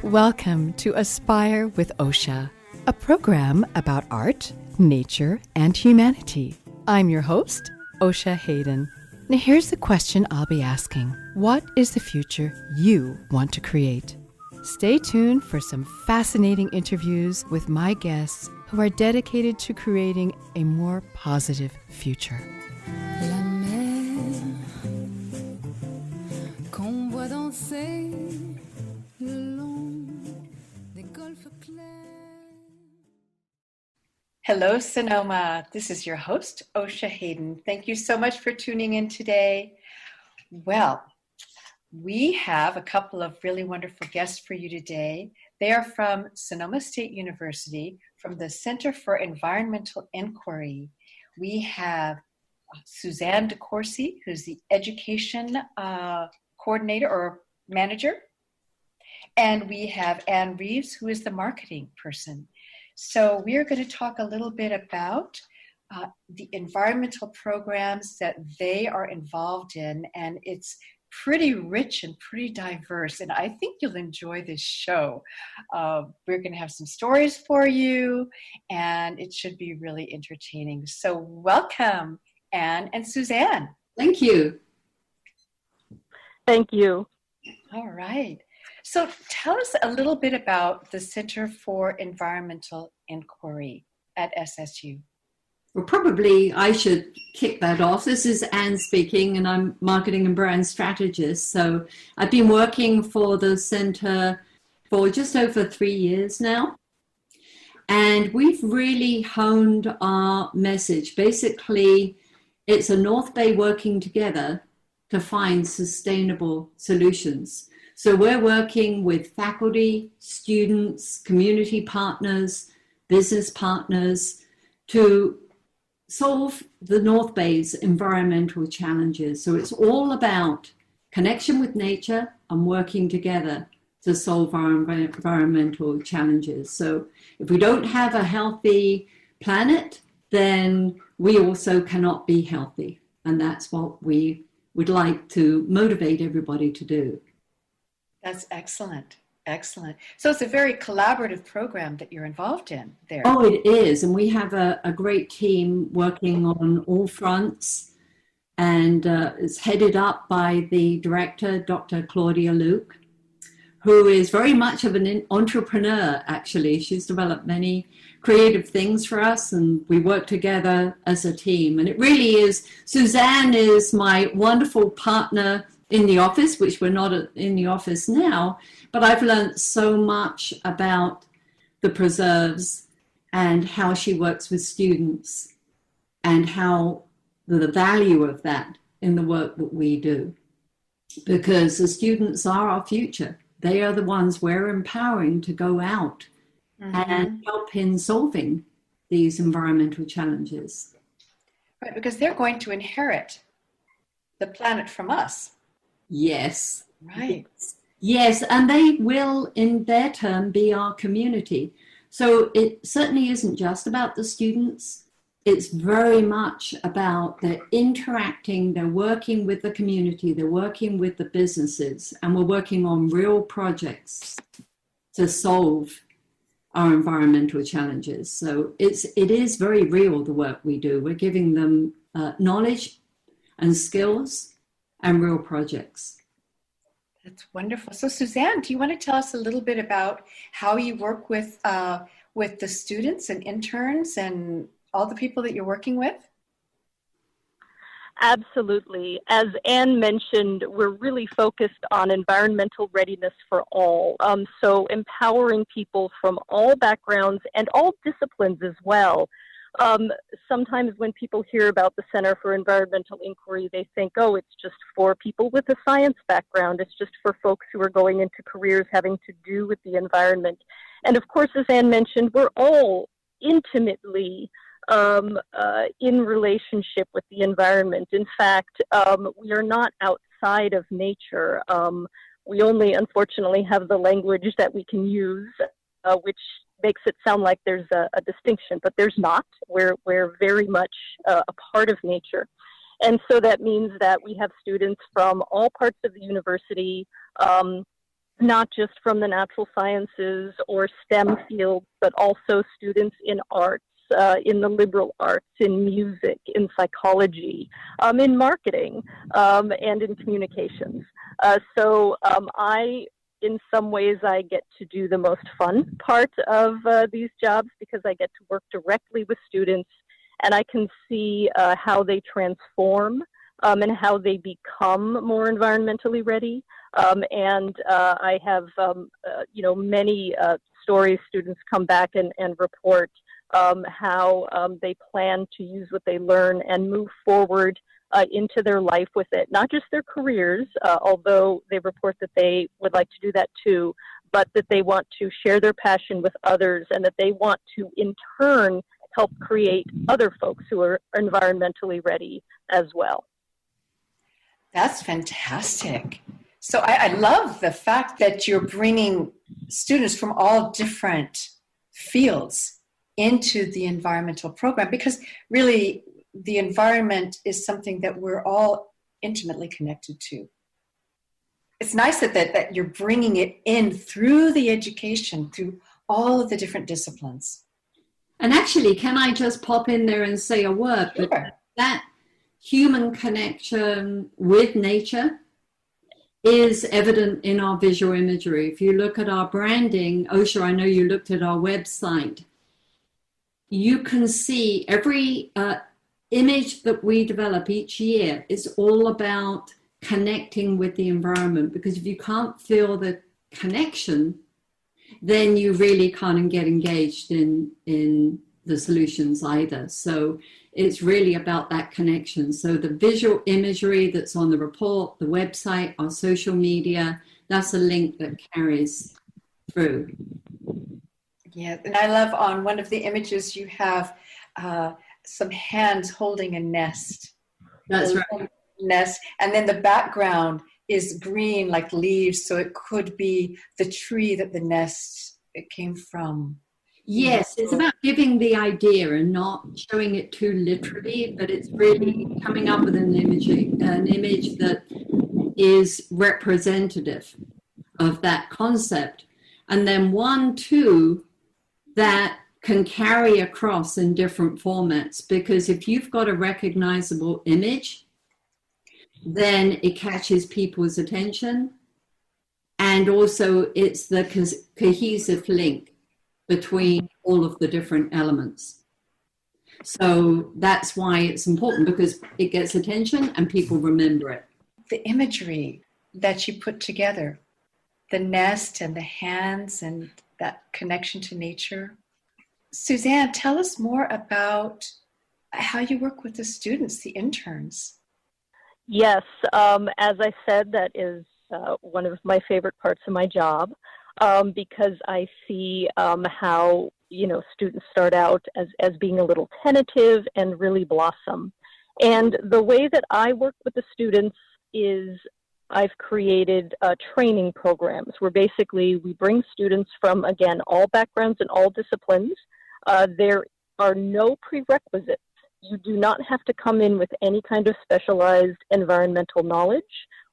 Welcome to Aspire with Osha, a program about art, nature, and humanity. I'm your host, Osha Hayden. Now here's the question I'll be asking. What is the future you want to create? Stay tuned for some fascinating interviews with my guests who are dedicated to creating a more positive future. La mer qu'on voit danser le long des golfes clairs. Hello, Sonoma. This is your host, Osha Hayden. Thank you so much for tuning in today. Well, we have a couple of really wonderful guests for you today. They are from Sonoma State University, from the Center for Environmental Inquiry. We have Suzanne DeCoursey, who's the education coordinator or manager. And we have Anne Reeves, who is the marketing person. So we are going to talk a little bit about the environmental programs that they are involved in, and it's pretty rich and pretty diverse, and I think you'll enjoy this show. We're going to have some stories for you, and it should be really entertaining. So welcome, Anne and Suzanne. Thank you. Thank you. All right. So tell us a little bit about the Center for Environmental Inquiry at SSU. Well, probably I should kick that off. This is Anne speaking, and I'm marketing and brand strategist. So I've been working for the center for just over 3 years now. And we've really honed our message. Basically, it's a North Bay working together to find sustainable solutions. So we're working with faculty, students, community partners, business partners to solve the North Bay's environmental challenges. So it's all about connection with nature and working together to solve our environmental challenges. So if we don't have a healthy planet, then we also cannot be healthy. And that's what we would like to motivate everybody to do. That's excellent. Excellent. So it's a very collaborative program that you're involved in there. Oh, it is. And we have a great team working on all fronts. And it's headed up by the director, Dr. Claudia Luke, who is very much of an entrepreneur, actually. She's developed many creative things for us, and we work together as a team. And it really is, Suzanne is my wonderful partner in the office, which we're not in the office now, but I've learned so much about the preserves and how she works with students and how the value of that in the work that we do. Because the students are our future. They are the ones we're empowering to go out and help in solving these environmental challenges. Right, because they're going to inherit the planet from us. Yes. Right. Yes, and they will, in their turn, be our community. So it certainly isn't just about the students. It's very much about they're interacting, they're working with the community, they're working with the businesses, and we're working on real projects to solve our environmental challenges. So it is very real, the work we do. We're giving them knowledge and skills and real projects. That's wonderful. So Suzanne, do you want to tell us a little bit about how you work with the students and interns and all the people that you're working with? Absolutely. As Anne mentioned, we're really focused on environmental readiness for all. So empowering people from all backgrounds and all disciplines as well. Sometimes when people hear about the Center for Environmental Inquiry, they think, oh, it's just for people with a science background. It's just for folks who are going into careers having to do with the environment. And of course, as Anne mentioned, we're all intimately in relationship with the environment. In fact, we are not outside of nature. We only, unfortunately, have the language that we can use, which makes it sound like there's a distinction, but there's not. We're very much a part of nature. And so that means that we have students from all parts of the university not just from the natural sciences or STEM fields, but also students in arts, in the liberal arts, in music, in psychology, in marketing, and in communications. In some ways, I get to do the most fun part of these jobs because I get to work directly with students, and I can see how they transform and how they become more environmentally ready. I have, many stories students come back and report how they plan to use what they learn and move forward into their life with it. Not just their careers, although they report that they would like to do that too, but that they want to share their passion with others and that they want to, in turn, help create other folks who are environmentally ready as well. That's fantastic. So I love the fact that you're bringing students from all different fields into the environmental program, because really the environment is something that we're all intimately connected to. It's nice that you're bringing it in through the education, through all of the different disciplines. And actually, can I just pop in there and say a word? Sure. That human connection with nature is evident in our visual imagery. If you look at our branding, Osha, I know you looked at our website, you can see every image that we develop each year is all about connecting with the environment, because if you can't feel the connection, then you really can't get engaged in the solutions either. So it's really about that connection. So the visual imagery that's on the report, the website, our social media, that's a link that carries through. Yeah, and I love on one of the images you have some hands holding a nest. That's right. Nest, and then the background is green like leaves, so it could be the tree that the nest it came from. Yes, it's about giving the idea and not showing it too literally, but it's really coming up with an image that is representative of that concept. And then 1, 2, that can carry across in different formats, because if you've got a recognizable image, then it catches people's attention. And also it's the cohesive link between all of the different elements. So that's why it's important, because it gets attention and people remember it. The imagery that you put together, the nest and the hands and that connection to nature. Suzanne, tell us more about how you work with the students, the interns. Yes, as I said, that is one of my favorite parts of my job, because I see how, students start out as being a little tentative and really blossom. And the way that I work with the students is I've created training programs where basically we bring students from, again, all backgrounds and all disciplines. There are no prerequisites. You do not have to come in with any kind of specialized environmental knowledge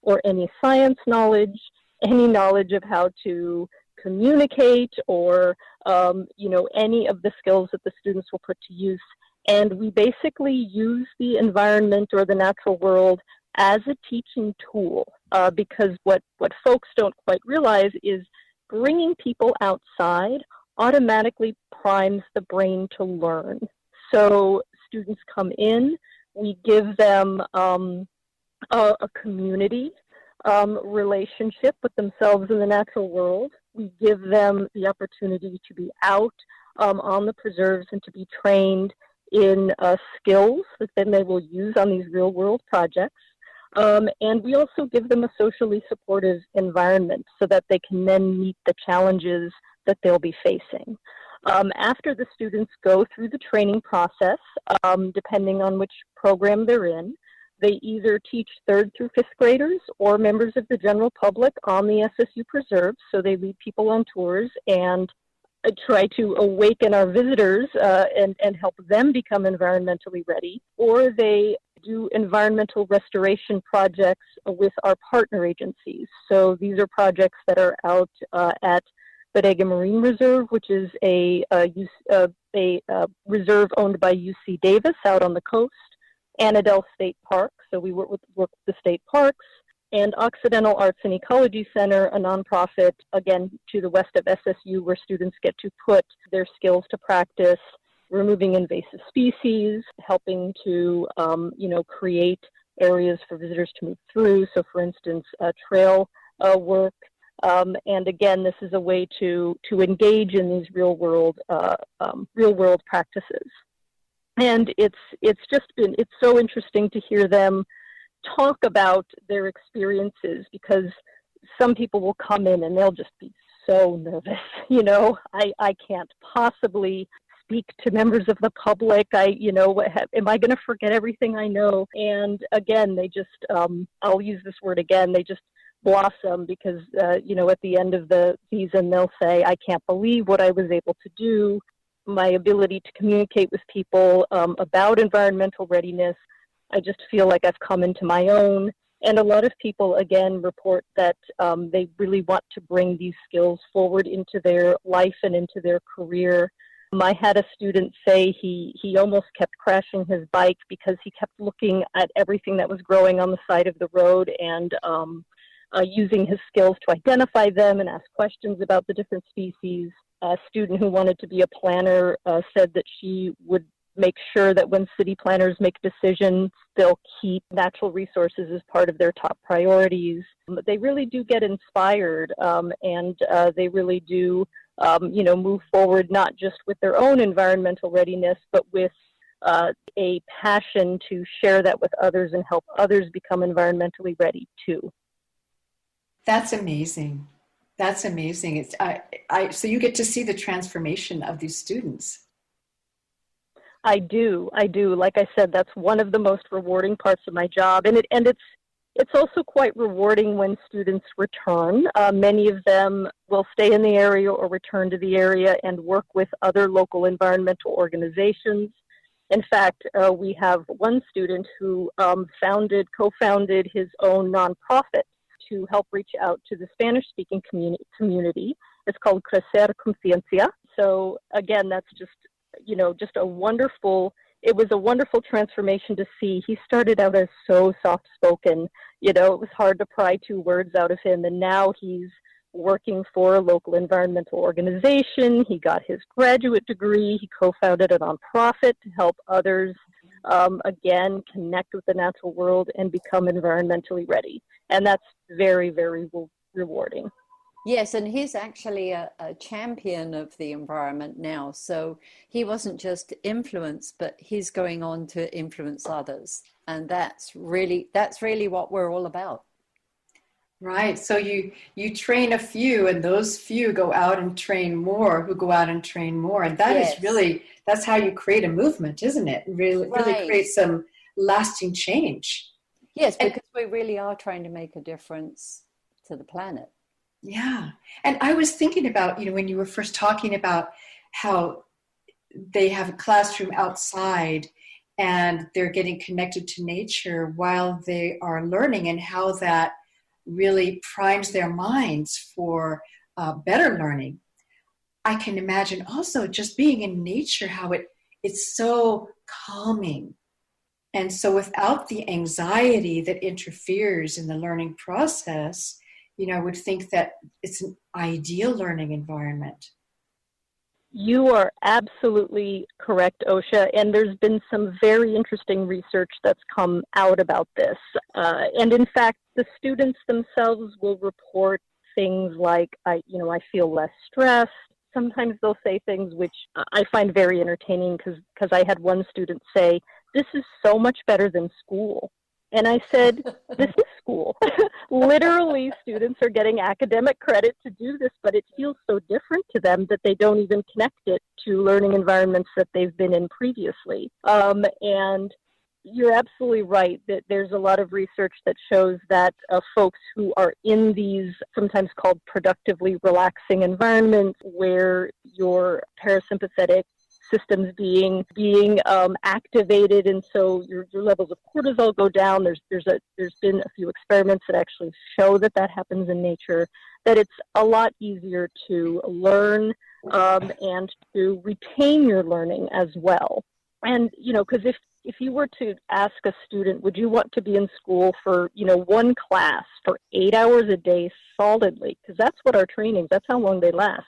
or any science knowledge, any knowledge of how to communicate or, any of the skills that the students will put to use. And we basically use the environment or the natural world as a teaching tool, because what folks don't quite realize is bringing people outside automatically primes the brain to learn. So students come in, we give them a community relationship with themselves in the natural world. We give them the opportunity to be out on the preserves and to be trained in skills that then they will use on these real world projects. And we also give them a socially supportive environment so that they can then meet the challenges that they'll be facing. After the students go through the training process, depending on which program they're in, they either teach 3rd through 5th graders or members of the general public on the SSU preserves. So they lead people on tours and try to awaken our visitors and help them become environmentally ready. Or they do environmental restoration projects with our partner agencies. So these are projects that are out at Bodega Marine Reserve, which is a reserve owned by UC Davis out on the coast, Annandale State Park, so we work with the state parks, and Occidental Arts and Ecology Center, a nonprofit, again, to the west of SSU, where students get to put their skills to practice, removing invasive species, helping to, create areas for visitors to move through. So, for instance, trail work. And again, this is a way to engage in these real world practices. And it's so interesting to hear them talk about their experiences, because some people will come in and they'll just be so nervous. I can't possibly speak to members of the public. Am I going to forget everything I know? And again, they just, I'll use this word again, they just blossom, because, at the end of the season, they'll say, I can't believe what I was able to do. My ability to communicate with people about environmental readiness, I just feel like I've come into my own. And a lot of people, again, report that they really want to bring these skills forward into their life and into their career. I had a student say he almost kept crashing his bike because he kept looking at everything that was growing on the side of the road and using his skills to identify them and ask questions about the different species. A student who wanted to be a planner said that she would make sure that when city planners make decisions, they'll keep natural resources as part of their top priorities. They really do get inspired, and they really do, move forward not just with their own environmental readiness, but with a passion to share that with others and help others become environmentally ready too. That's amazing. That's amazing. It's so you get to see the transformation of these students. I do. Like I said, that's one of the most rewarding parts of my job, and it's also quite rewarding when students return. Many of them will stay in the area or return to the area and work with other local environmental organizations. In fact, we have one student who co-founded his own nonprofit to help reach out to the Spanish-speaking community. It's called Crecer Conciencia. So again, that's just a wonderful, it was a wonderful transformation to see. He started out as so soft-spoken, it was hard to pry 2 words out of him, and now he's working for a local environmental organization. He got his graduate degree. He co-founded a nonprofit to help others, again, connect with the natural world and become environmentally ready. And that's very, very rewarding. Yes, and he's actually a champion of the environment now. So he wasn't just influenced, but he's going on to influence others. And that's really what we're all about. Right. So you train a few, and those few go out and train more, who go out and train more. And that is really, that's how you create a movement, isn't it? Really create some lasting change. Yes, because we really are trying to make a difference to the planet. Yeah. And I was thinking about, when you were first talking about how they have a classroom outside and they're getting connected to nature while they are learning, and how that really primes their minds for better learning. I can imagine also just being in nature, how it's so calming. And so without the anxiety that interferes in the learning process, I would think that it's an ideal learning environment. You are absolutely correct, Osha, and there's been some very interesting research that's come out about this. And in fact, the students themselves will report things like, I feel less stressed. Sometimes they'll say things which I find very entertaining, because I had one student say, "This is so much better than school." And I said, this is school. Literally, students are getting academic credit to do this, but it feels so different to them that they don't even connect it to learning environments that they've been in previously. And you're absolutely right that there's a lot of research that shows that folks who are in these sometimes called productively relaxing environments, where your parasympathetic systems being activated, and so your levels of cortisol go down. There's been a few experiments that actually show that happens in nature, that it's a lot easier to learn and to retain your learning as well. And, because if you were to ask a student, would you want to be in school for, one class for 8 hours a day solidly? Because that's what our trainings, that's how long they last.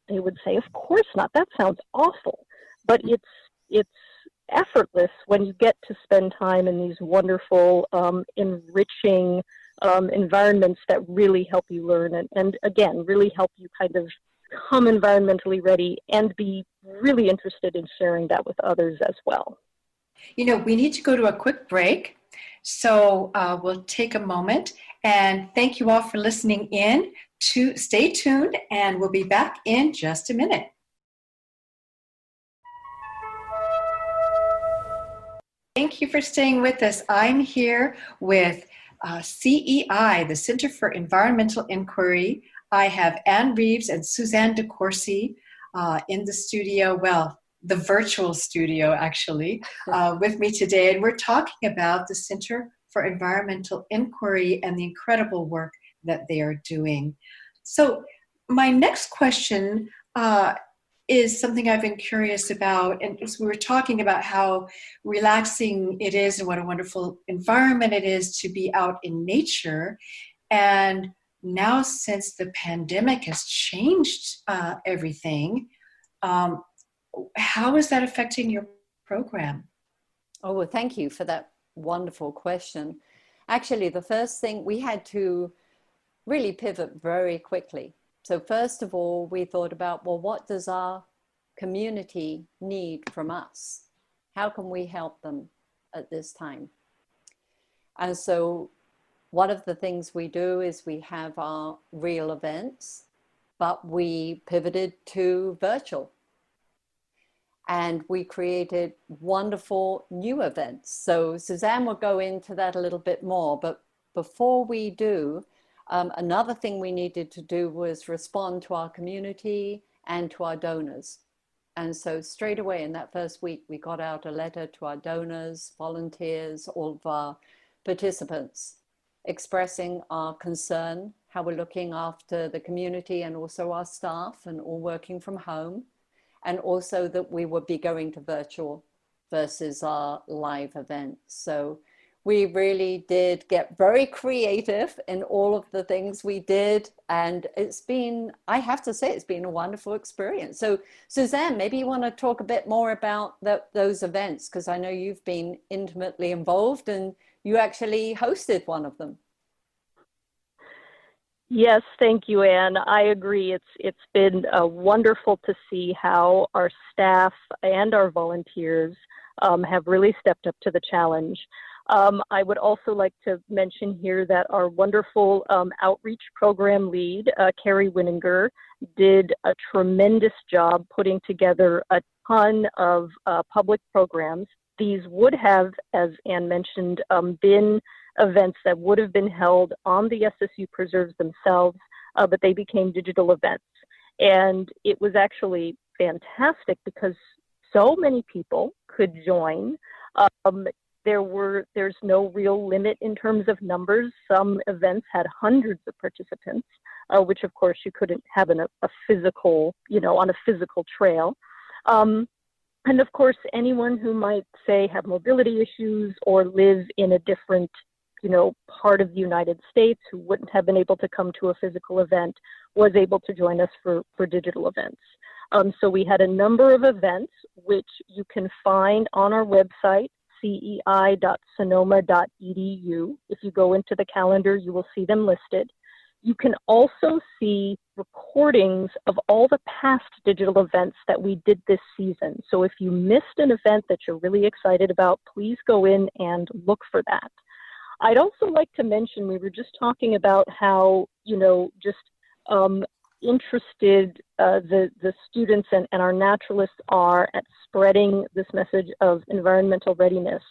They would say, of course not. That sounds awful. But it's effortless when you get to spend time in these wonderful, enriching environments that really help you learn and again, really help you kind of become environmentally ready and be really interested in sharing that with others as well. We need to go to a quick break, so we'll take a moment, and thank you all for listening in. Stay tuned, and we'll be back in just a minute. Thank you for staying with us. I'm here with CEI, the Center for Environmental Inquiry. I have Anne Reeves and Suzanne DeCoursey in the studio, the virtual studio actually, with me today. And we're talking about the Center for Environmental Inquiry and the incredible work that they are doing. So my next question is something I've been curious about. And we were talking about how relaxing it is and what a wonderful environment it is to be out in nature. And now, since the pandemic has changed everything, how is that affecting your program? Oh, well, thank you for that wonderful question. Actually, the first thing, we had to really pivot very quickly. So first of all, we thought about, well, what does our community need from us? How can we help them at this time? And so one of the things we do is we have our real events, but we pivoted to virtual. And we created wonderful new events. So Suzanne will go into that a little bit more, but before we do, another thing we needed to do was respond to our community and to our donors. And so straight away in that first week, we got out a letter to our donors, volunteers, all of our participants, expressing our concern, how we're looking after the community and also our staff and all working from home. And also that we would be going to virtual versus our live events. So we really did get very creative in all of the things we did. And it's been, I have to say, it's been a wonderful experience. So Suzanne, maybe you want to talk a bit more about those events, because I know you've been intimately involved and you actually hosted one of them. Yes, thank you, Anne. I agree. It's been wonderful to see how our staff and our volunteers have really stepped up to the challenge. I would also like to mention here that our wonderful outreach program lead, Carrie Winninger, did a tremendous job putting together a ton of public programs. These would have, as Anne mentioned, been events that would have been held on the SSU preserves themselves, but they became digital events. And it was actually fantastic because so many people could join. There's no real limit in terms of numbers. Some events had hundreds of participants, which of course you couldn't have in a physical, on a physical trail. And of course, anyone who might say have mobility issues or live in a different, part of the United States who wouldn't have been able to come to a physical event was able to join us for digital events. So we had a number of events, which you can find on our website, cei.sonoma.edu. If you go into the calendar, you will see them listed. You can also see recordings of all the past digital events that we did this season. So if you missed an event that you're really excited about, please go in and look for that. I'd also like to mention, we were just talking about how, interested the students and our naturalists are at spreading this message of environmental readiness.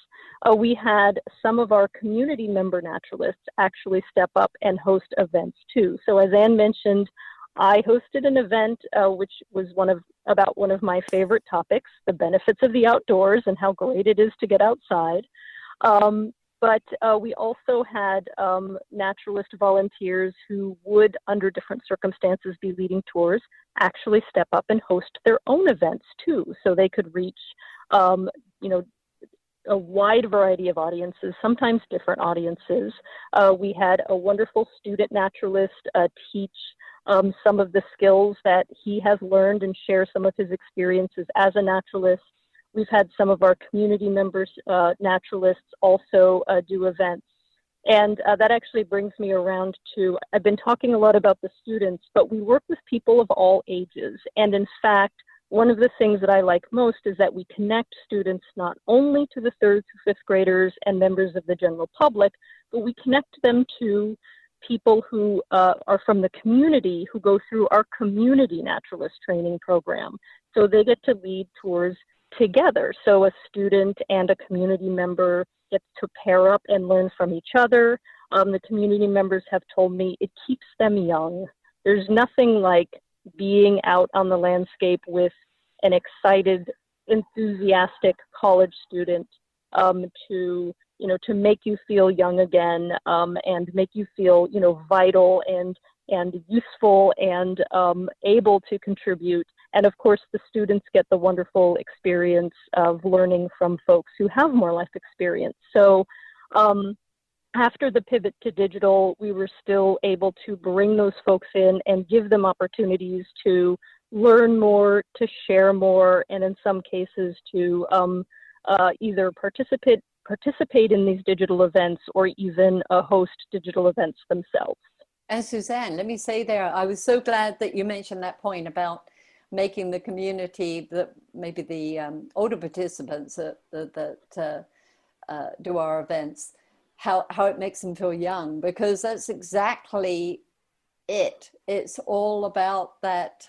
We had some of our community member naturalists actually step up and host events too. So as Anne mentioned, I hosted an event which was about one of my favorite topics, the benefits of the outdoors and how great it is to get outside. But we also had naturalist volunteers who would, under different circumstances, be leading tours, actually step up and host their own events too, so they could reach, a wide variety of audiences, sometimes different audiences. We had a wonderful student naturalist teach some of the skills that he has learned and share some of his experiences as a naturalist. We've had some of our community members, naturalists, also do events. And that actually brings me around to, I've been talking a lot about the students, but we work with people of all ages. And in fact, one of the things that I like most is that we connect students not only to the 3rd through 5th graders and members of the general public, but we connect them to people who are from the community who go through our community naturalist training program. So they get to lead tours together. So a student and a community member gets to pair up and learn from each other. The community members have told me it keeps them young. There's nothing like being out on the landscape with an excited, enthusiastic college student to make you feel young again, and make you feel, vital and useful and able to contribute. And of course, the students get the wonderful experience of learning from folks who have more life experience. So after the pivot to digital, we were still able to bring those folks in and give them opportunities to learn more, to share more, and in some cases to either participate in these digital events or even host digital events themselves. And Suzanne, let me say there, I was so glad that you mentioned that point about making the community, maybe the older participants that do our events, how it makes them feel young, because that's exactly it. It's all about that,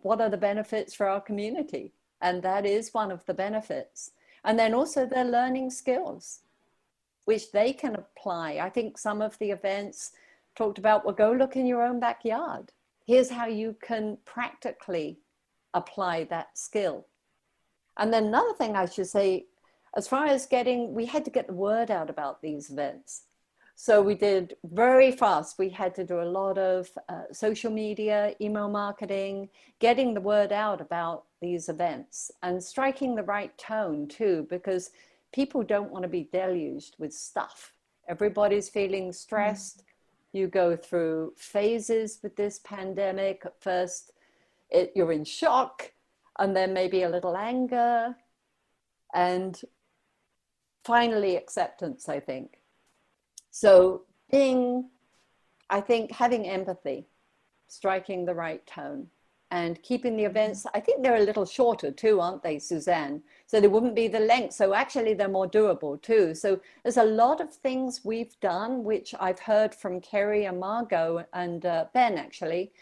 what are the benefits for our community? And that is one of the benefits. And then also their learning skills, which they can apply. I think some of the events talked about, well, go look in your own backyard. Here's how you can practically apply that skill. And then another thing I should say, as far as we had to get the word out about these events. So we did very fast. We had to do a lot of social media, email marketing, getting the word out about these events and striking the right tone too, because people don't want to be deluged with stuff. Everybody's feeling stressed. You go through phases with this pandemic. At first, you're in shock, and then maybe a little anger, and finally acceptance, I think. So having empathy, striking the right tone, and keeping the events, I think they're a little shorter too, aren't they, Suzanne? So they wouldn't be the length. So actually they're more doable too. So there's a lot of things we've done, which I've heard from Kerry and Margot and Ben actually,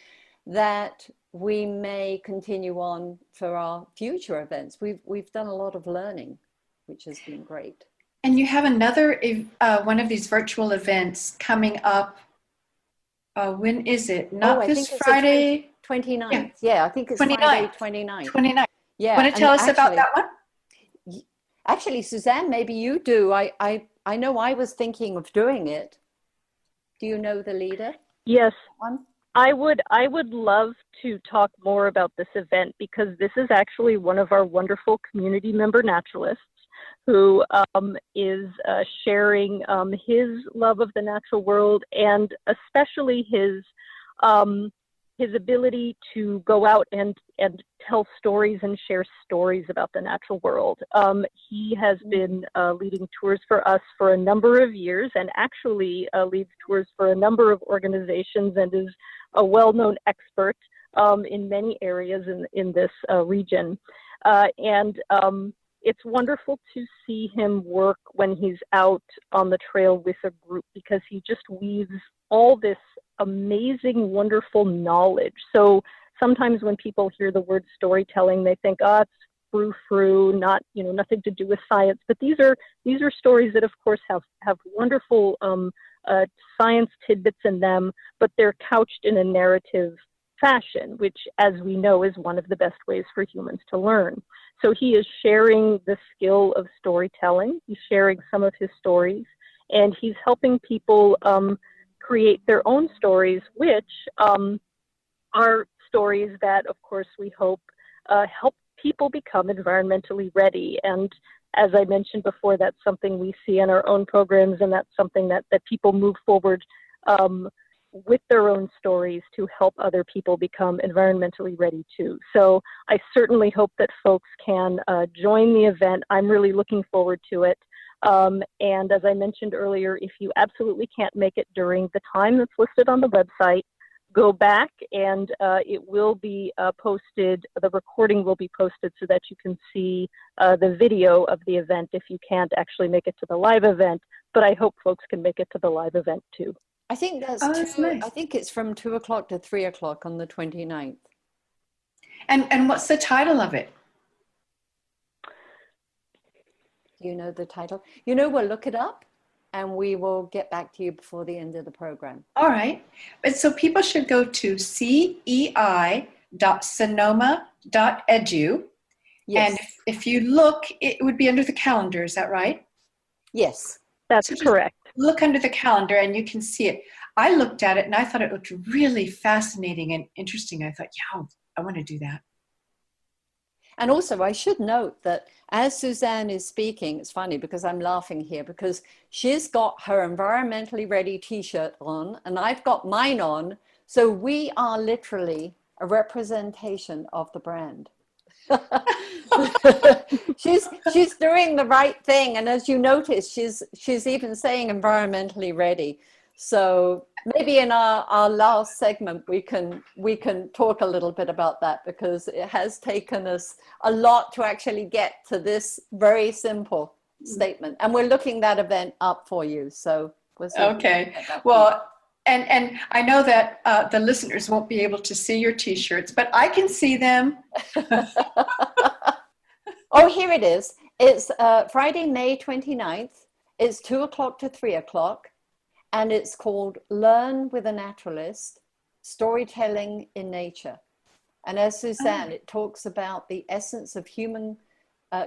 that we may continue on for our future events. We've done a lot of learning, which has been great. And you have another one of these virtual events coming up. When is it? Not this Friday? 29th. Yeah, I think it's 29th. Friday 29th. 29th. Yeah. Want to tell us about that one? Actually, Suzanne, maybe you do. I know I was thinking of doing it. Do you know the leader? Yes. I would love to talk more about this event, because this is actually one of our wonderful community member naturalists who is sharing his love of the natural world, and especially his ability to go out and tell stories and share stories about the natural world. He has been leading tours for us for a number of years, and actually leads tours for a number of organizations, and is a well-known expert in many areas in this region. It's wonderful to see him work when he's out on the trail with a group, because he just weaves all this amazing, wonderful knowledge. So sometimes when people hear the word storytelling, they think, it's frou-frou, not, nothing to do with science. But these are stories that, of course, have wonderful science tidbits in them, but they're couched in a narrative fashion, which, as we know, is one of the best ways for humans to learn. So he is sharing the skill of storytelling. He's sharing some of his stories, and he's helping people create their own stories, which are stories that, of course, we hope help people become environmentally ready. And as I mentioned before, that's something we see in our own programs, and that's something that people move forward with their own stories to help other people become environmentally ready too. So I certainly hope that folks can join the event. I'm really looking forward to it. And as I mentioned earlier, if you absolutely can't make it during the time that's listed on the website, go back and it will be posted. The recording will be posted so that you can see the video of the event if you can't actually make it to the live event. But I hope folks can make it to the live event too. I think that's nice. I think it's from 2 o'clock to 3 o'clock on the 29th. And what's the title of it? Do you know the title? You know, we'll look it up and we will get back to you before the end of the program. All right. But so people should go to cei.sonoma.edu. Yes. And if you look, it would be under the calendar. Is that right? Yes. That's So just correct. look under the calendar and you can see it. I looked at it and I thought it looked really fascinating and interesting. I thought, yeah, I want to do that. And also, I should note that as Suzanne is speaking, it's funny because I'm laughing here because she's got her environmentally ready t-shirt on and I've got mine on. So we are literally a representation of the brand. she's doing the right thing. And as you notice, she's even saying environmentally ready. So maybe in our last segment, we can talk a little bit about that because it has taken us a lot to actually get to this very simple statement. And we're looking that event up for you. So we'll see. Okay. Well, and I know that the listeners won't be able to see your t-shirts, but I can see them. Oh, here it is. It's Friday, May 29th. It's 2 o'clock to 3 o'clock. And it's called Learn with a Naturalist, Storytelling in Nature. And as Suzanne, it talks about the essence of human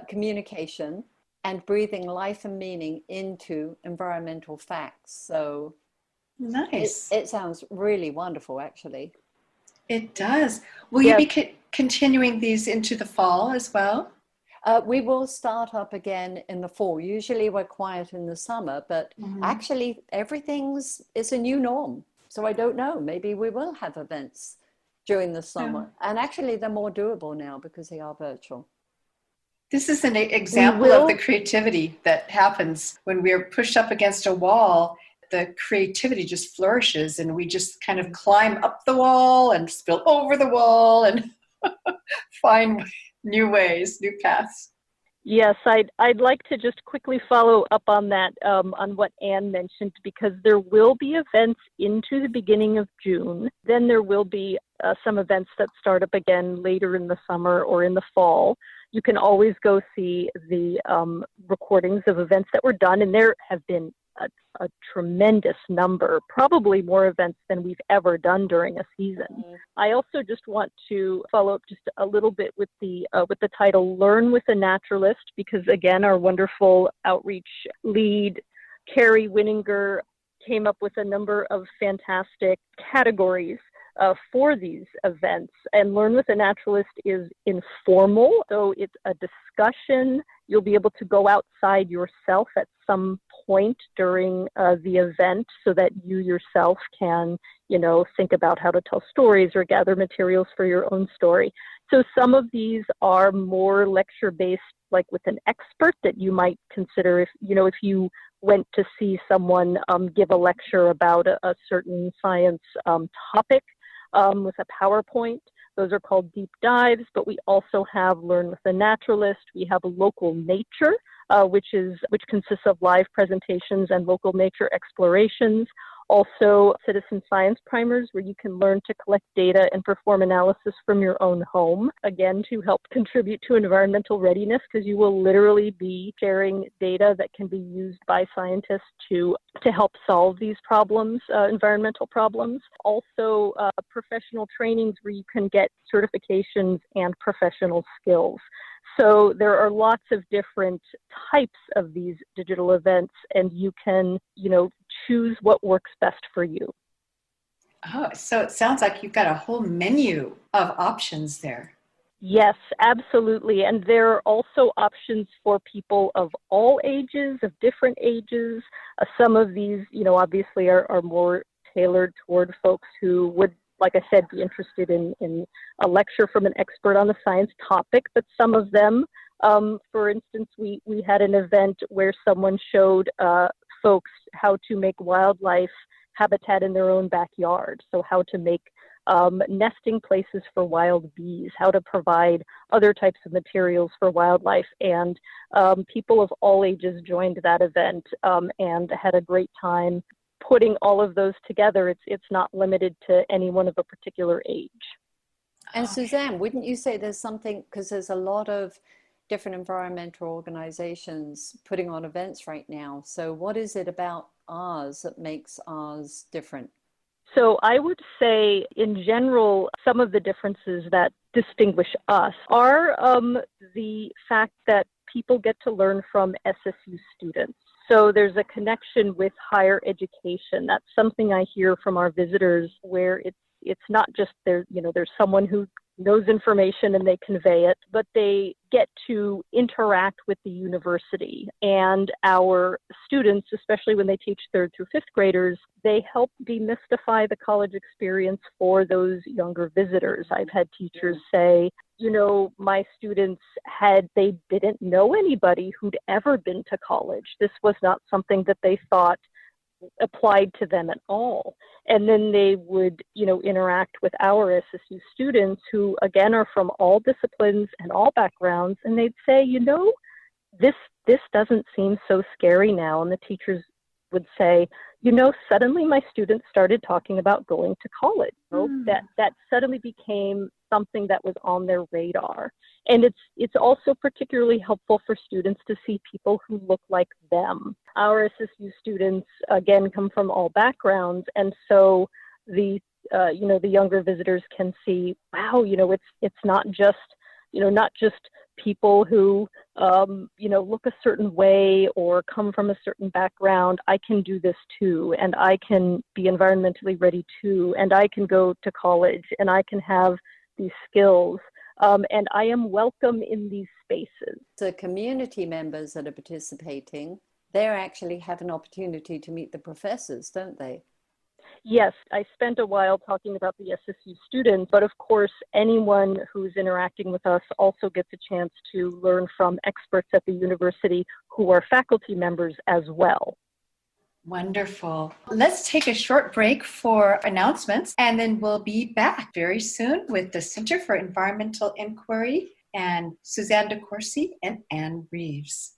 communication and breathing life and meaning into environmental facts. So Nice. it sounds really wonderful, actually. It does. Will you be continuing these into the fall as well? We will start up again in the fall. Usually we're quiet in the summer, but actually it's a new norm. So I don't know, maybe we will have events during the summer. And actually they're more doable now because they are virtual. This is an example of the creativity that happens when we're pushed up against a wall. The creativity just flourishes and we just kind of climb up the wall and spill over the wall and find new ways, new paths. Yes, I'd like to just quickly follow up on that, on what Anne mentioned, because there will be events into the beginning of June. Then there will be some events that start up again later in the summer or in the fall. You can always go see the recordings of events that were done, and there have been a tremendous number, probably more events than we've ever done during a season. I also just want to follow up just a little bit with the title Learn with a Naturalist, because again, our wonderful outreach lead, Carrie Winninger, came up with a number of fantastic categories for these events. And Learn with a Naturalist is informal, so it's a discussion. You'll be able to go outside yourself at some point during the event so that you yourself can, think about how to tell stories or gather materials for your own story. So some of these are more lecture-based, like with an expert that you might consider if you went to see someone give a lecture about a certain science topic with a PowerPoint. Those are called deep dives, but we also have Learn with a Naturalist. We have Local Nature, which consists of live presentations and local nature explorations. Also, citizen science primers, where you can learn to collect data and perform analysis from your own home, again, to help contribute to environmental readiness, because you will literally be sharing data that can be used by scientists to help solve these problems, environmental problems. Also, professional trainings where you can get certifications and professional skills. So there are lots of different types of these digital events, and you can, choose what works best for you. Oh, so it sounds like you've got a whole menu of options there. Yes, absolutely. And there are also options for people of all ages, of different ages. Some of these, obviously are more tailored toward folks who would, like I said, be interested in a lecture from an expert on the science topic, but some of them, for instance, we had an event where someone showed folks how to make wildlife habitat in their own backyard. So how to make nesting places for wild bees, how to provide other types of materials for wildlife. And people of all ages joined that event and had a great time putting all of those together. It's not limited to anyone of a particular age. And Suzanne, wouldn't you say there's something, because there's a lot of different environmental organizations putting on events right now. So what is it about ours that makes ours different? So I would say, in general, some of the differences that distinguish us are the fact that people get to learn from SSU students. So there's a connection with higher education. That's something I hear from our visitors, where it's not just there's someone who knows information and they convey it, but they get to interact with the university. And our students, especially when they teach 3rd through 5th graders, they help demystify the college experience for those younger visitors. I've had teachers say, my students they didn't know anybody who'd ever been to college. This was not something that they thought applied to them at all. And then they would, interact with our SSU students who, again, are from all disciplines and all backgrounds. And they'd say, this doesn't seem so scary now. And the teachers would say, suddenly my students started talking about going to college. That suddenly became something that was on their radar. And it's also particularly helpful for students to see people who look like them. Our SSU students, again, come from all backgrounds. And so the younger visitors can see, wow, it's not just people who, look a certain way or come from a certain background. I can do this too, and I can be environmentally ready too, and I can go to college, and I can have these skills, and I am welcome in these spaces. The community members that are participating, they actually have an opportunity to meet the professors, don't they? Yes, I spent a while talking about the SSU students, but of course, anyone who's interacting with us also gets a chance to learn from experts at the university who are faculty members as well. Wonderful. Let's take a short break for announcements, and then we'll be back very soon with the Center for Environmental Inquiry and Suzanne DeCoursey and Anne Reeves.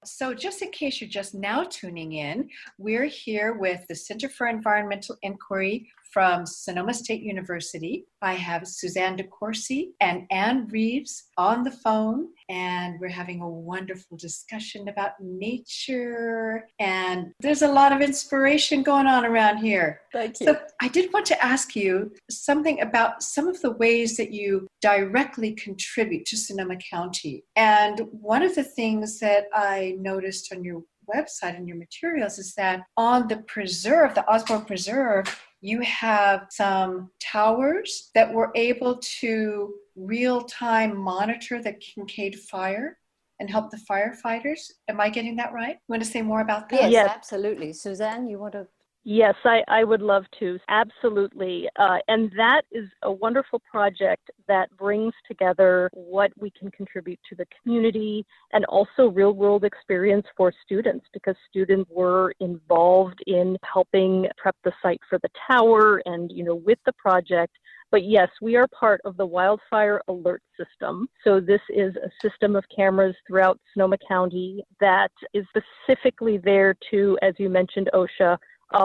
So just in case you're just now tuning in, we're here with the Center for Environmental Inquiry from Sonoma State University. I have Suzanne DeCoursey and Anne Reeves on the phone, and we're having a wonderful discussion about nature, and there's a lot of inspiration going on around here. Thank you. So I did want to ask you something about some of the ways that you directly contribute to Sonoma County. And one of the things that I noticed on your website and your materials is that on the preserve, the Osborne Preserve, you have some towers that were able to real-time monitor the Kincaid fire and help the firefighters. Am I getting that right? You want to say more about that? Yes, absolutely. Suzanne, you want to? Yes, I would love to. Absolutely. And that is a wonderful project that brings together what we can contribute to the community and also real world experience for students, because students were involved in helping prep the site for the tower and, with the project. But yes, we are part of the Wildfire Alert System. So this is a system of cameras throughout Sonoma County that is specifically there to, as you mentioned, Osha,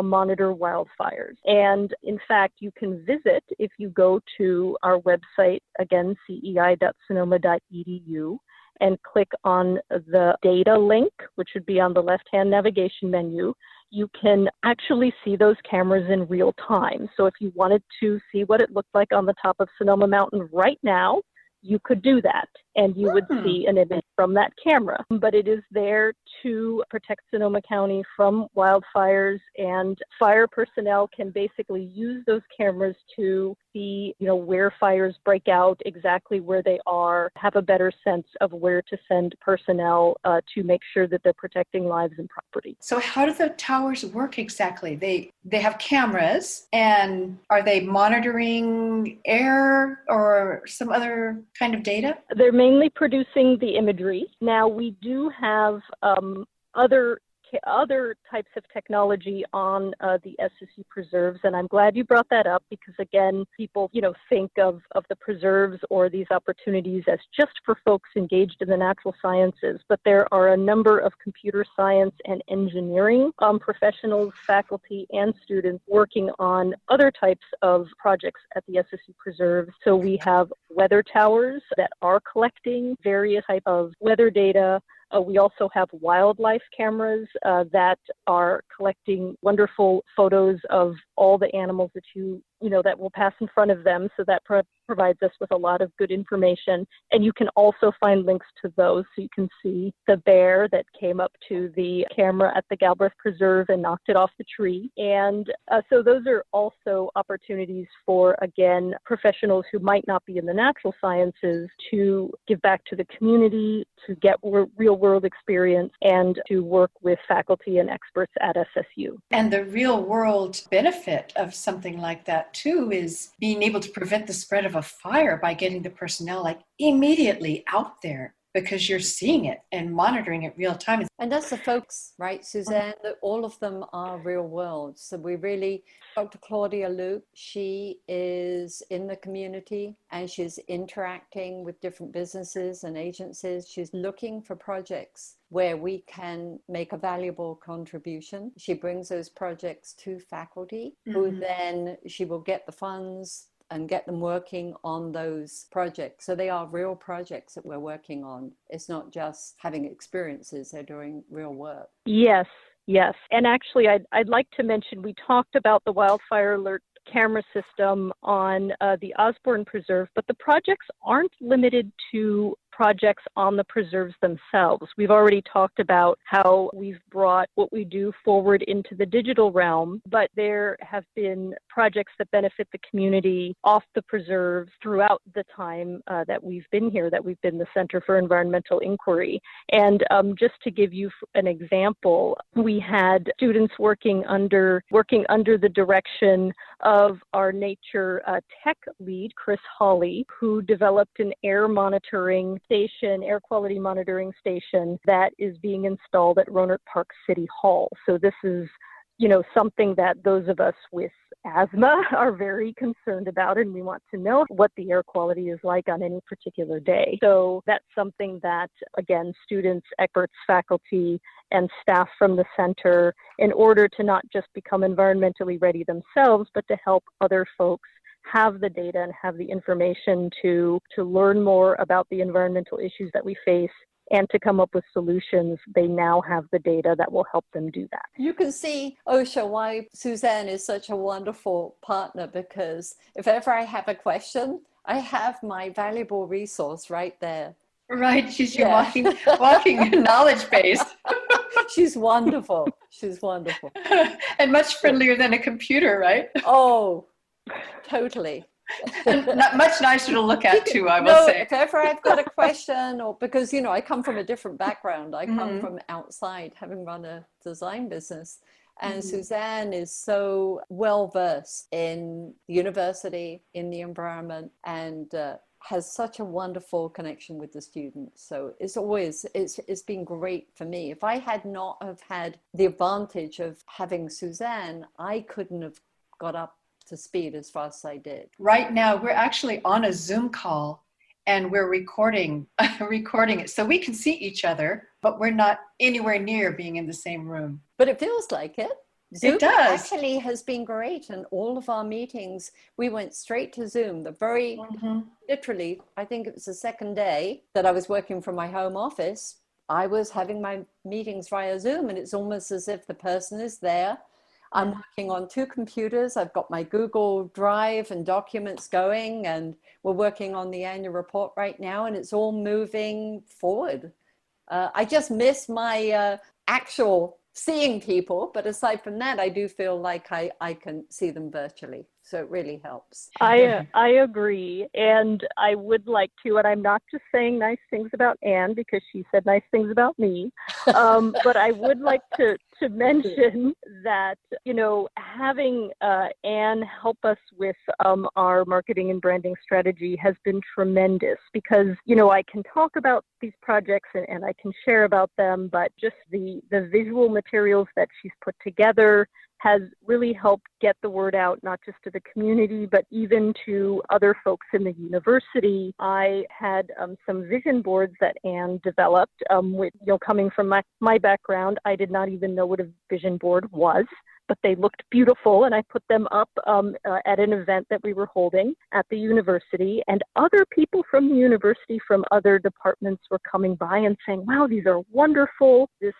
monitor wildfires. And in fact, you can visit, if you go to our website, again, cei.sonoma.edu, and click on the data link, which would be on the left-hand navigation menu, you can actually see those cameras in real time. So if you wanted to see what it looked like on the top of Sonoma Mountain right now, you could do that, and you would see an image from that camera. But it is there to protect Sonoma County from wildfires, and fire personnel can basically use those cameras to see, where fires break out, exactly where they are, have a better sense of where to send personnel to make sure that they're protecting lives and property. So how do the towers work exactly? They have cameras, and are they monitoring air or some other kind of data? They're mainly producing the imagery. Now, we do have other types of technology on the SSU preserves, and I'm glad you brought that up because, again, people, think of the preserves or these opportunities as just for folks engaged in the natural sciences, but there are a number of computer science and engineering professionals, faculty, and students working on other types of projects at the SSU preserves. So we have weather towers that are collecting various types of weather data. We also have wildlife cameras that are collecting wonderful photos of all the animals that will pass in front of them. So that provides us with a lot of good information. And you can also find links to those. So you can see the bear that came up to the camera at the Galbraith Preserve and knocked it off the tree. And so those are also opportunities for, again, professionals who might not be in the natural sciences to give back to the community, to get real world experience, and to work with faculty and experts at SSU. And the real world benefit of something like that too is being able to prevent the spread of a fire by getting the personnel immediately out there, because you're seeing it and monitoring it real time. And that's the folks, right, Suzanne, that all of them are real world. So we really, Dr. Claudia Luke, she is in the community and she's interacting with different businesses and agencies. She's looking for projects where we can make a valuable contribution. She brings those projects to faculty, who then she will get the funds and get them working on those projects. So they are real projects that we're working on. It's not just having experiences, they're doing real work. Yes. And actually, I'd like to mention, we talked about the wildfire alert camera system on the Osborne Preserve, but the projects aren't limited to projects on the preserves themselves. We've already talked about how we've brought what we do forward into the digital realm, but there have been projects that benefit the community off the preserves throughout the time that we've been here, that we've been the Center for Environmental Inquiry. And just to give you an example, we had students working under the direction of our nature tech lead, Chris Hawley, who developed an air quality monitoring station that is being installed at Rohnert Park City Hall. So this is, something that those of us with asthma are very concerned about, and we want to know what the air quality is like on any particular day. So that's something that, again, students, experts, faculty, and staff from the center, in order to not just become environmentally ready themselves, but to help other folks have the data and have the information to learn more about the environmental issues that we face and to come up with solutions. They now have the data that will help them do that. You can see, Osha, why Suzanne is such a wonderful partner, because if ever I have a question, I have my valuable resource right there. Right, she's your walking knowledge base. She's wonderful. She's wonderful. And much friendlier than a computer, right? Oh, totally. Not much nicer to look at too, I will say. If ever I've got a question, or because, I come from a different background. I come from outside, having run a design business. And Suzanne is so well versed in the university, in the environment, and has such a wonderful connection with the students. So it's been great for me. If I had not have had the advantage of having Suzanne, I couldn't have got up to speed as fast as I did. Right now, we're actually on a Zoom call and we're recording it. So we can see each other, but we're not anywhere near being in the same room. But it feels like it. Zoom It does. actually has been great. And all of our meetings, we went straight to Zoom. The very, literally, I think it was the second day that I was working from my home office, I was having my meetings via Zoom, and it's almost as if the person is there. I'm working on 2 computers. I've got my Google Drive and documents going, and we're working on the annual report right now, and it's all moving forward. I just miss my actual seeing people, but aside from that, I do feel like I can see them virtually. So it really helps. I agree. And I would like to, and I'm not just saying nice things about Anne because she said nice things about me, but I would like to mention that, you know, having Anne help us with our marketing and branding strategy has been tremendous because, you know, I can talk about these projects and I can share about them, but just the visual materials that she's put together has really helped get the word out, not just to the community, but even to other folks in the university. I had some vision boards that Anne developed, with, you know, coming from my background, I did not even know what a vision board was, but they looked beautiful, and I put them up at an event that we were holding at the university, and other people from the university from other departments were coming by and saying, wow, these are wonderful. This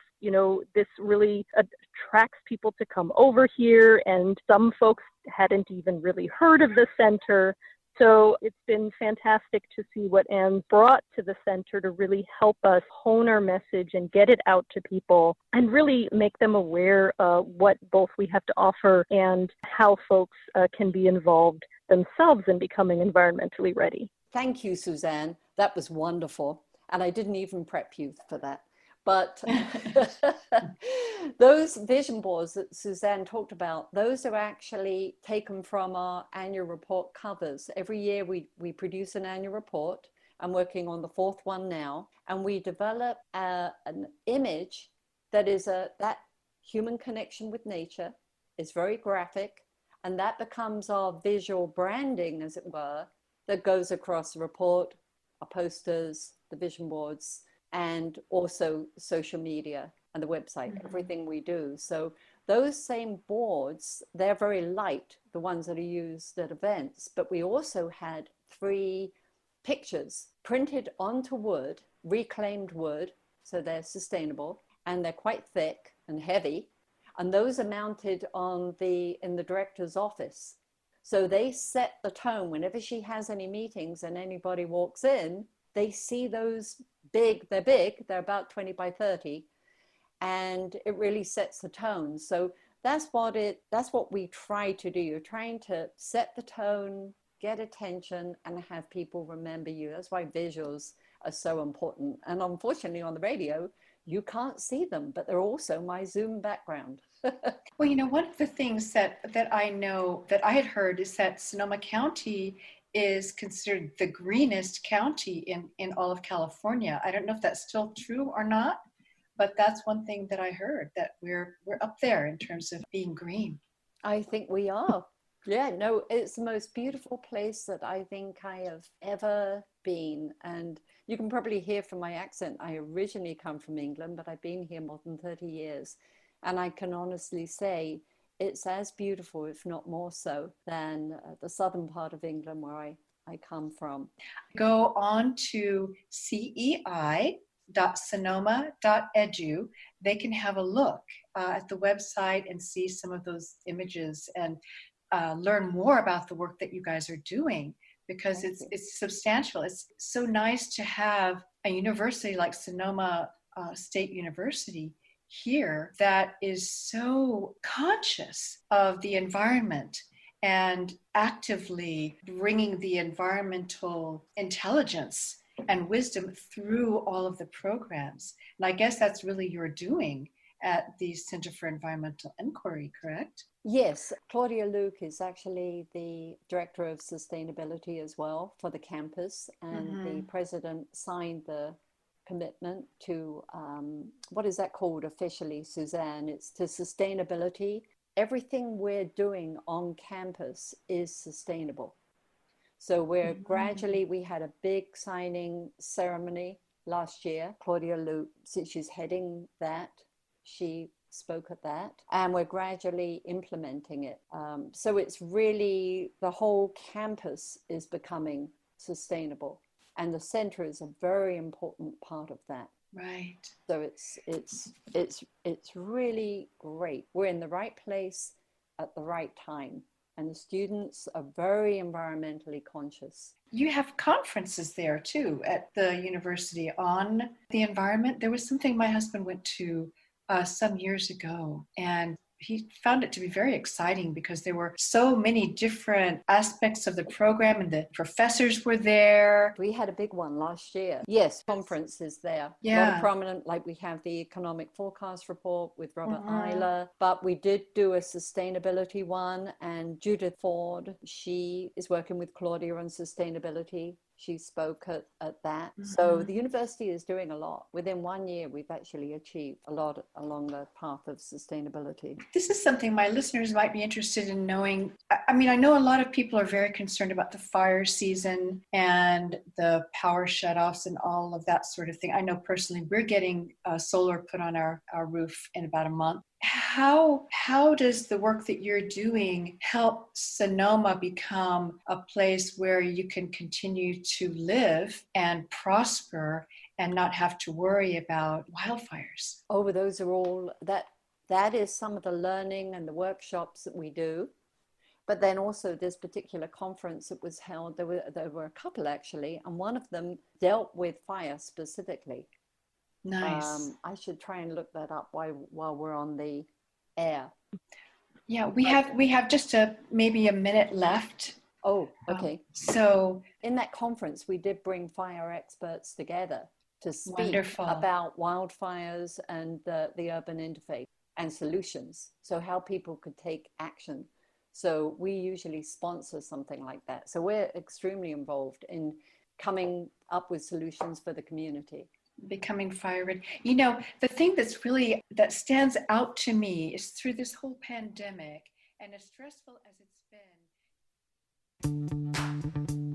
really attracts people to come over here, and some folks hadn't even really heard of the center. So it's been fantastic to see what Anne brought to the center to really help us hone our message and get it out to people and really make them aware of what both we have to offer and how folks can be involved themselves in becoming environmentally ready. Thank you, Suzanne. That was wonderful. And I didn't even prep you for that. But those vision boards that Suzanne talked about, those are actually taken from our annual report covers. Every year we produce an annual report. I'm working on the 4th one now. And we develop an image that is that human connection with nature. It's very graphic. And that becomes our visual branding, as it were, that goes across the report, our posters, the vision boards, and also social media and the website, everything we do. So those same boards, they're very light, the ones that are used at events, but we also had 3 pictures printed onto wood, reclaimed wood, so they're sustainable, and they're quite thick and heavy, and those are mounted in the director's office. So they set the tone whenever she has any meetings and anybody walks in, they see those they're big, they're about 20 by 30, and it really sets the tone. So that's what we try to do. You're trying to set the tone, get attention, and have people remember you. That's why visuals are so important. And unfortunately on the radio, you can't see them, but they're also my Zoom background. Well, you know, one of the things that I know that I had heard is that Sonoma County is considered the greenest county in all of California. I don't know if that's still true or not, but that's one thing that I heard, that we're up there in terms of being green. I think we are. Yeah, no, it's the most beautiful place that I think I have ever been. And you can probably hear from my accent, I originally come from England, but I've been here more than 30 years. And I can honestly say it's as beautiful, if not more so, than the southern part of England where I come from. Go on to cei.sonoma.edu. They can have a look at the website and see some of those images and learn more about the work that you guys are doing, because it's substantial. It's so nice to have a university like Sonoma State University here that is so conscious of the environment and actively bringing the environmental intelligence and wisdom through all of the programs. And I guess that's really your doing at the Center for Environmental Inquiry, correct? Yes, Claudia Luke is actually the Director of Sustainability as well for the campus, and the president signed the commitment to, what is that called officially, Suzanne? It's to sustainability everything we're doing on campus is sustainable. So we're gradually, we had a big signing ceremony last year. Claudia Luke, since she's heading that, she spoke at that, and we're gradually implementing it. So it's really, the whole campus is becoming sustainable, and the center is a very important part of that. Right. So it's really great. We're in the right place at the right time, and the students are very environmentally conscious. You have conferences there too at the university on the environment. There was something my husband went to some years ago, and he found it to be very exciting because there were so many different aspects of the program, and the professors were there. We had a big one last year. Yes, conferences there. Yeah. A lot of prominent, like we have the economic forecast report with Robert Eiler, but we did do a sustainability one, and Judith Ford, she is working with Claudia on sustainability. She spoke at that. So the university is doing a lot. Within 1 year, we've actually achieved a lot along the path of sustainability. This is something my listeners might be interested in knowing. I mean, I know a lot of people are very concerned about the fire season and the power shutoffs and all of that sort of thing. I know personally we're getting solar put on our roof in about a month. How does the work that you're doing help Sonoma become a place where you can continue to live and prosper and not have to worry about wildfires? Oh, those are all, that is some of the learning and the workshops that we do. But then also this particular conference that was held, there were a couple actually, and one of them dealt with fire specifically. Nice. I should try and look that up while we're on the air. Yeah, we have just maybe a minute left. Oh, okay. So in that conference, we did bring fire experts together to speak wonderful. About wildfires and the urban interface and solutions. So how people could take action. So we usually sponsor something like that. So we're extremely involved in coming up with solutions for the community. Becoming fire ready. You know, the thing that stands out to me is through this whole pandemic, and as stressful as it's been.